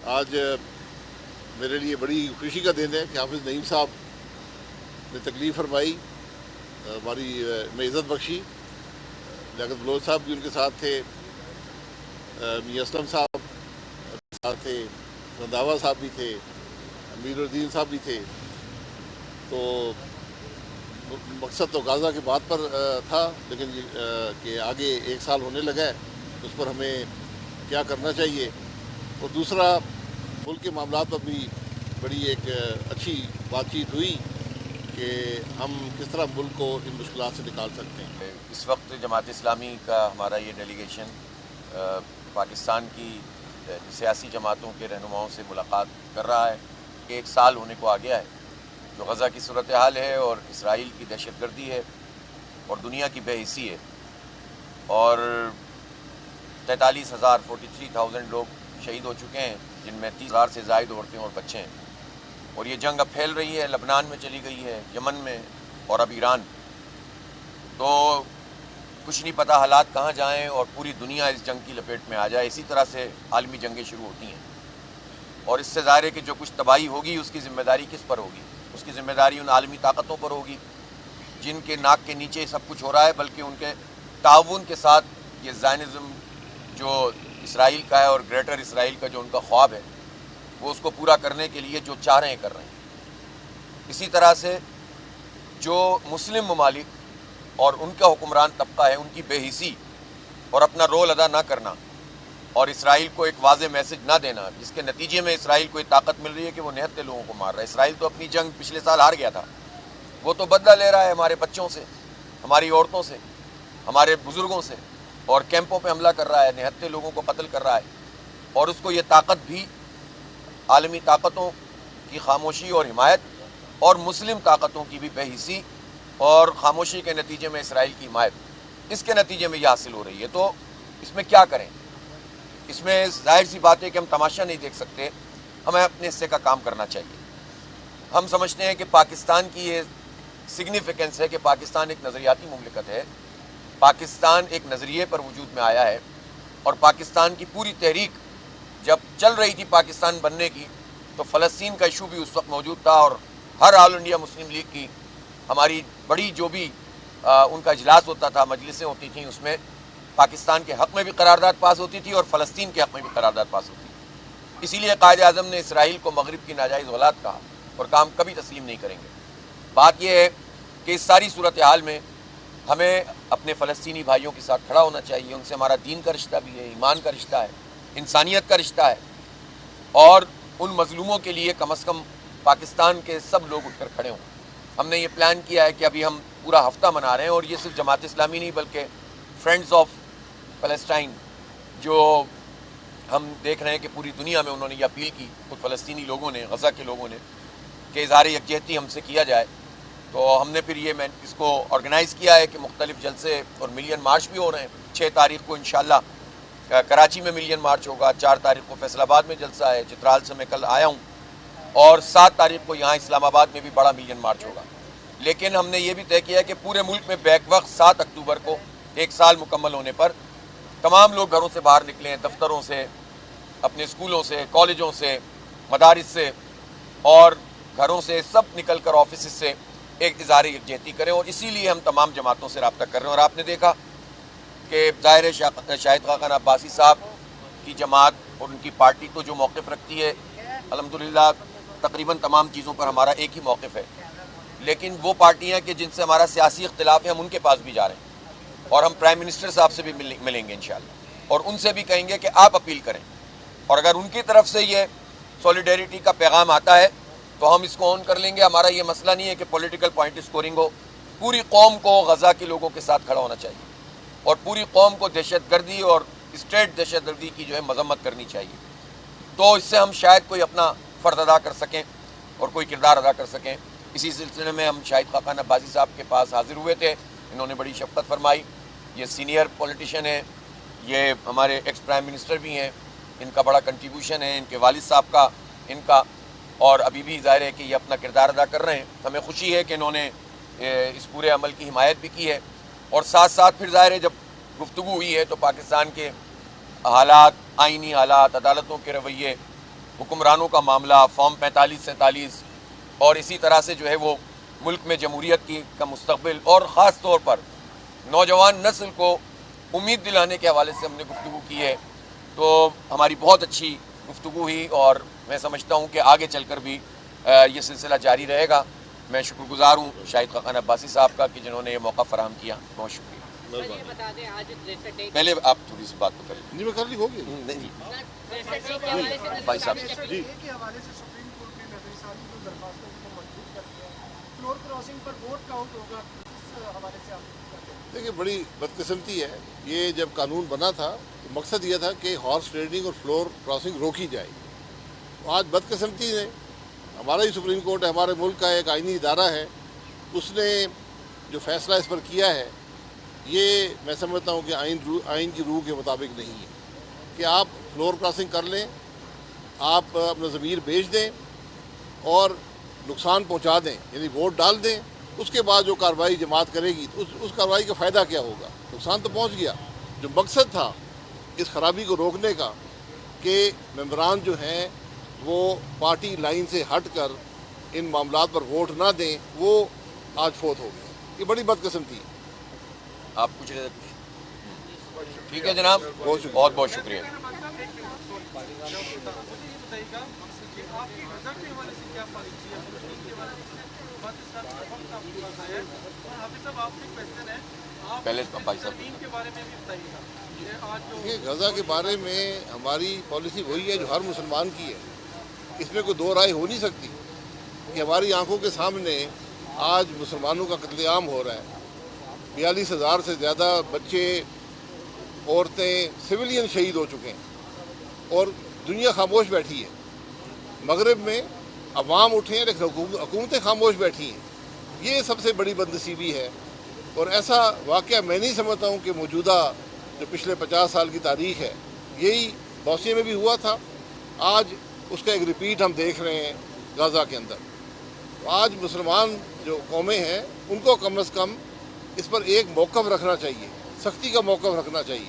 آج میرے لیے بڑی خوشی کا دن ہے کہ حافظ نعیم صاحب نے تکلیف فرمائی، ہماری میں عزت بخشی۔ لیاقت بلوچ صاحب بھی ان کے ساتھ تھے، میاں اسلم صاحب ساتھ تھے، رنداوا صاحب بھی تھے، امیر الدین صاحب بھی تھے۔ تو مقصد تو غزہ کی بات پر تھا، لیکن کہ آگے 1 سال ہونے لگا ہے، اس پر ہمیں کیا کرنا چاہیے، اور دوسرا ملک کے معاملات پر بھی بڑی ایک اچھی بات چیت ہوئی کہ ہم کس طرح ملک کو ان مشکلات سے نکال سکتے ہیں۔ اس وقت جماعت اسلامی کا ہمارا یہ ڈیلیگیشن پاکستان کی سیاسی جماعتوں کے رہنماؤں سے ملاقات کر رہا ہے۔ 1 سال ہونے کو آ گیا ہے جو غزہ کی صورتحال ہے اور اسرائیل کی دہشت گردی ہے اور دنیا کی بے حسی ہے، اور 43,000 لوگ شہید ہو چکے ہیں، جن میں 30,000 سے زائد عورتیں اور بچے ہیں، اور یہ جنگ اب پھیل رہی ہے، لبنان میں چلی گئی ہے، یمن میں، اور اب ایران۔ تو کچھ نہیں پتہ حالات کہاں جائیں اور پوری دنیا اس جنگ کی لپیٹ میں آ جائے۔ اسی طرح سے عالمی جنگیں شروع ہوتی ہیں، اور اس سے ظاہر ہے کہ جو کچھ تباہی ہوگی اس کی ذمہ داری کس پر ہوگی؟ اس کی ذمہ داری ان عالمی طاقتوں پر ہوگی جن کے ناک کے نیچے سب کچھ ہو رہا ہے، بلکہ ان کے تعاون کے ساتھ یہ زائنزم جو اسرائیل کا ہے اور گریٹر اسرائیل کا جو ان کا خواب ہے، وہ اس کو پورا کرنے کے لیے جو چاہ رہے ہیں کر رہے ہیں۔ اسی طرح سے جو مسلم ممالک اور ان کا حکمران طبقہ ہے، ان کی بے حسی اور اپنا رول ادا نہ کرنا، اور اسرائیل کو ایک واضح میسج نہ دینا، جس کے نتیجے میں اسرائیل کو یہ طاقت مل رہی ہے کہ وہ نہتے لوگوں کو مار رہا ہے۔ اسرائیل تو اپنی جنگ پچھلے سال ہار گیا تھا، وہ تو بدلہ لے رہا ہے ہمارے بچوں سے، ہماری عورتوں سے، ہمارے بزرگوں سے، اور کیمپوں پہ حملہ کر رہا ہے، نہتے لوگوں کو قتل کر رہا ہے، اور اس کو یہ طاقت بھی عالمی طاقتوں کی خاموشی اور حمایت اور مسلم طاقتوں کی بھی بے حسی اور خاموشی کے نتیجے میں اسرائیل کی حمایت، اس کے نتیجے میں یہ حاصل ہو رہی ہے۔ تو اس میں کیا کریں؟ اس میں ظاہر سی بات ہے کہ ہم تماشا نہیں دیکھ سکتے، ہمیں اپنے حصے کا کام کرنا چاہیے۔ ہم سمجھتے ہیں کہ پاکستان کی یہ سگنیفیکنس ہے کہ پاکستان ایک نظریاتی مملکت ہے، پاکستان ایک نظریے پر وجود میں آیا ہے، اور پاکستان کی پوری تحریک جب چل رہی تھی پاکستان بننے کی، تو فلسطین کا ایشو بھی اس وقت موجود تھا، اور ہر آل انڈیا مسلم لیگ کی ہماری بڑی جو بھی ان کا اجلاس ہوتا تھا، مجلسیں ہوتی تھیں، اس میں پاکستان کے حق میں بھی قرارداد پاس ہوتی تھی اور فلسطین کے حق میں بھی قرارداد پاس ہوتی تھی۔ اسی لیے قائد اعظم نے اسرائیل کو مغرب کی ناجائز اولاد کہا، اور کام کبھی تسلیم نہیں کریں گے۔ بات یہ ہے کہ اس ساری صورتحال میں ہمیں اپنے فلسطینی بھائیوں کے ساتھ کھڑا ہونا چاہیے۔ ان سے ہمارا دین کا رشتہ بھی ہے، ایمان کا رشتہ ہے، انسانیت کا رشتہ ہے، اور ان مظلوموں کے لیے کم از کم پاکستان کے سب لوگ اٹھ کر کھڑے ہوں۔ ہم نے یہ پلان کیا ہے کہ ابھی ہم پورا ہفتہ منا رہے ہیں، اور یہ صرف جماعت اسلامی نہیں بلکہ فرینڈز آف فلسطین، جو ہم دیکھ رہے ہیں کہ پوری دنیا میں انہوں نے یہ اپیل کی، خود فلسطینی لوگوں نے، غزہ کے لوگوں نے، کہ اظہار یکجہتی ہم سے کیا جائے۔ تو ہم نے پھر یہ اس کو آرگنائز کیا ہے کہ مختلف جلسے اور ملین مارچ بھی ہو رہے ہیں۔ 6 تاریخ کو انشاءاللہ کراچی میں ملین مارچ ہوگا، 4 تاریخ کو فیصل آباد میں جلسہ ہے، چترال سے میں کل آیا ہوں، اور 7 تاریخ کو یہاں اسلام آباد میں بھی بڑا ملین مارچ ہوگا۔ لیکن ہم نے یہ بھی طے کیا ہے کہ پورے ملک میں بیک وقت 7 اکتوبر کو 1 سال مکمل ہونے پر تمام لوگ گھروں سے باہر نکلیں، دفتروں سے، اپنے اسکولوں سے، کالجوں سے، مدارس سے، اور گھروں سے سب نکل کر آفیسز سے ایک اظہار یکجہتی کریں، اور اسی لیے ہم تمام جماعتوں سے رابطہ کر رہے ہیں۔ اور آپ نے دیکھا کہ ظاہر شاہد خاقان عباسی صاحب کی جماعت اور ان کی پارٹی تو جو موقف رکھتی ہے، الحمدللہ تقریباً تمام چیزوں پر ہمارا ایک ہی موقف ہے، لیکن وہ پارٹیاں کہ جن سے ہمارا سیاسی اختلاف ہے، ہم ان کے پاس بھی جا رہے ہیں، اور ہم پرائم منسٹر صاحب سے بھی ملیں گے انشاءاللہ، اور ان سے بھی کہیں گے کہ آپ اپیل کریں، اور اگر ان کی طرف سے یہ سولیڈیریٹی کا پیغام آتا ہے تو ہم اس کو آن کر لیں گے۔ ہمارا یہ مسئلہ نہیں ہے کہ پولیٹیکل پوائنٹ اسکورنگ ہو، پوری قوم کو غزہ کے لوگوں کے ساتھ کھڑا ہونا چاہیے، اور پوری قوم کو دہشت گردی اور اسٹیٹ دہشت گردی کی جو ہے مذمت کرنی چاہیے۔ تو اس سے ہم شاید کوئی اپنا فرض ادا کر سکیں اور کوئی کردار ادا کر سکیں۔ اسی سلسلے میں ہم شاہد خاقان عباسی صاحب کے پاس حاضر ہوئے تھے، انہوں نے بڑی شفقت فرمائی۔ یہ سینئر پولیٹیشین ہیں، یہ ہمارے ایکس پرائم منسٹر بھی ہیں، ان کا بڑا کنٹریبیوشن ہے، ان کے والد صاحب کا، ان کا، اور ابھی بھی ظاہر ہے کہ یہ اپنا کردار ادا کر رہے ہیں۔ ہمیں خوشی ہے کہ انہوں نے اس پورے عمل کی حمایت بھی کی ہے، اور ساتھ ساتھ پھر ظاہر ہے جب گفتگو ہوئی ہے تو پاکستان کے حالات، آئینی حالات، عدالتوں کے رویے، حکمرانوں کا معاملہ، فارم 45-47 اور اسی طرح سے جو ہے وہ ملک میں جمہوریت کا مستقبل اور خاص طور پر نوجوان نسل کو امید دلانے کے حوالے سے ہم نے گفتگو کی ہے. تو ہماری بہت اچھی گفتگو ہوئی اور میں سمجھتا ہوں کہ آگے چل کر بھی یہ سلسلہ جاری رہے گا. میں شکر گزار ہوں شاہد خاقان عباسی صاحب کا کہ جنہوں نے یہ موقع فراہم کیا. بہت شکریہ. پہلے آپ تھوڑی سی بات تو کریں. جی میں کر لی ہوگی. نہیں بھائی صاحب جی کے حوالے سے سپریم کورٹ نے نظرثانی جو درخواستوں کو منظور کر دیا ہے، فلور کراسنگ پر ووٹ کاؤنٹ ہوگا، اس حوالے سے آپ کہتے ہیں؟ دیکھیے بڑی بدقسمتی ہے. یہ جب قانون بنا تھا تو مقصد یہ تھا کہ ہارس ٹریڈنگ اور فلور کراسنگ روکی جائے. آج بدقسمتی ہے ہمارا ہی سپریم کورٹ ہے، ہمارے ملک کا ایک آئینی ادارہ ہے، اس نے جو فیصلہ اس پر کیا ہے یہ میں سمجھتا ہوں کہ آئین کی روح کے مطابق نہیں ہے کہ آپ فلور کراسنگ کر لیں، آپ اپنا ضمیر بیچ دیں اور نقصان پہنچا دیں، یعنی ووٹ ڈال دیں. اس کے بعد جو کارروائی جماعت کرے گی تو اس کارروائی کا فائدہ کیا ہوگا؟ نقصان تو پہنچ گیا. جو مقصد تھا اس خرابی کو روکنے کا کہ ممبران جو ہیں وہ پارٹی لائن سے ہٹ کر ان معاملات پر ووٹ نہ دیں، وہ آج فوت ہو گیا. یہ بڑی بدقسمتی ہے. آپ پوچھ رہے تھے. ٹھیک ہے جناب، بہت شکریہ. بہت بہت شکریہ. پہلے بھائی صاحب یہ غزہ کے بارے میں ہماری پالیسی وہی ہے جو ہر مسلمان کی ہے. اس میں کوئی دو رائے ہو نہیں سکتی کہ ہماری آنکھوں کے سامنے آج مسلمانوں کا قتل عام ہو رہا ہے. 42,000 سے زیادہ بچے، عورتیں، سویلین شہید ہو چکے ہیں اور دنیا خاموش بیٹھی ہے. مغرب میں عوام اٹھے ہیں لیکن حکومتیں خاموش بیٹھی ہیں. یہ سب سے بڑی بدنصیبی ہے اور ایسا واقعہ میں نہیں سمجھتا ہوں کہ موجودہ جو پچھلے 50 سال کی تاریخ ہے یہی بوسنیا میں بھی ہوا تھا. آج اس کا ایک ریپیٹ ہم دیکھ رہے ہیں غزہ کے اندر. تو آج مسلمان جو قومیں ہیں ان کو کم از کم اس پر ایک موقف رکھنا چاہیے، سختی کا موقف رکھنا چاہیے.